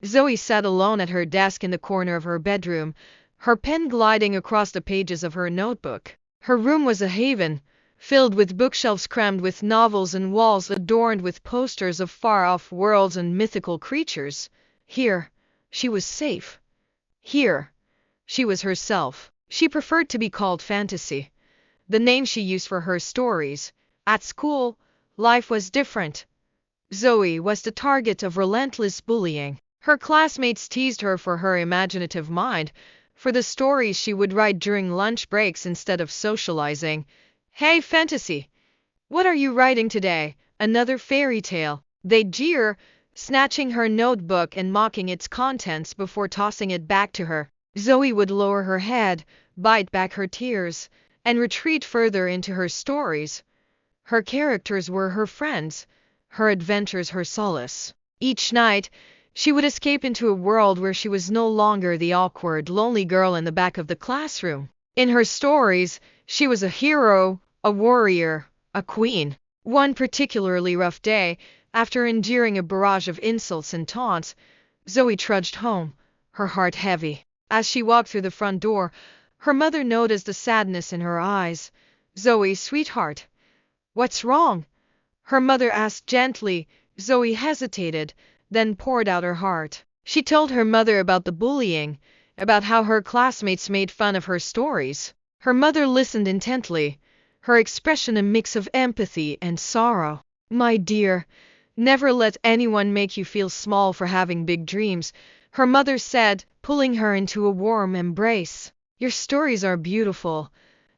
Zoe sat alone at her desk in the corner of her bedroom, her pen gliding across the pages of her notebook. Her room was a haven, filled with bookshelves crammed with novels and walls adorned with posters of far-off worlds and mythical creatures. Here, she was safe. Here, she was herself. She preferred to be called Fantasy, the name she used for her stories. At school, life was different. Zoe was the target of relentless bullying. Her classmates teased her for her imaginative mind, for the stories she would write during lunch breaks instead of socializing. "Hey, Fantasy, what are you writing today? Another fairy tale?" They'd jeer, snatching her notebook and mocking its contents before tossing it back to her. Zoe would lower her head, bite back her tears, and retreat further into her stories. Her characters were her friends, her adventures her solace. Each night, she would escape into a world where she was no longer the awkward, lonely girl in the back of the classroom. In her stories, she was a hero, a warrior, a queen. One particularly rough day, after enduring a barrage of insults and taunts, Zoe trudged home, her heart heavy. As she walked through the front door, her mother noticed the sadness in her eyes. "Zoe, sweetheart, what's wrong?" her mother asked gently. Zoe hesitated, then poured out her heart. She told her mother about the bullying, about how her classmates made fun of her stories. Her mother listened intently, her expression a mix of empathy and sorrow. "My dear, never let anyone make you feel small for having big dreams," her mother said, pulling her into a warm embrace. "Your stories are beautiful,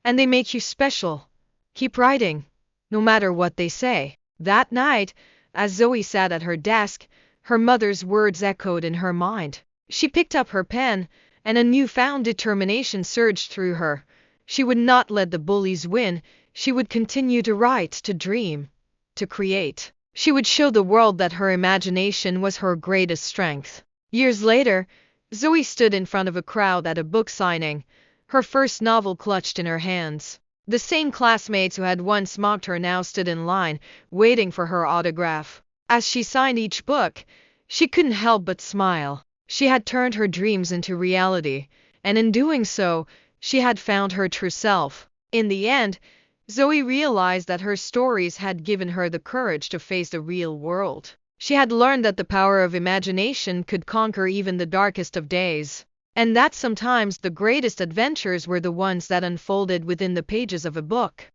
and they make you special. Keep writing, no matter what they say." That night, as Zoe sat at her desk, her mother's words echoed in her mind. She picked up her pen, and a newfound determination surged through her. She would not let the bullies win. She would continue to write, to dream, to create. She would show the world that her imagination was her greatest strength. Years later, Zoe stood in front of a crowd at a book signing, her first novel clutched in her hands. The same classmates who had once mocked her now stood in line, waiting for her autograph. As she signed each book, she couldn't help but smile. She had turned her dreams into reality, and in doing so, she had found her true self. In the end, Zoe realized that her stories had given her the courage to face the real world. She had learned that the power of imagination could conquer even the darkest of days, and that sometimes the greatest adventures were the ones that unfolded within the pages of a book.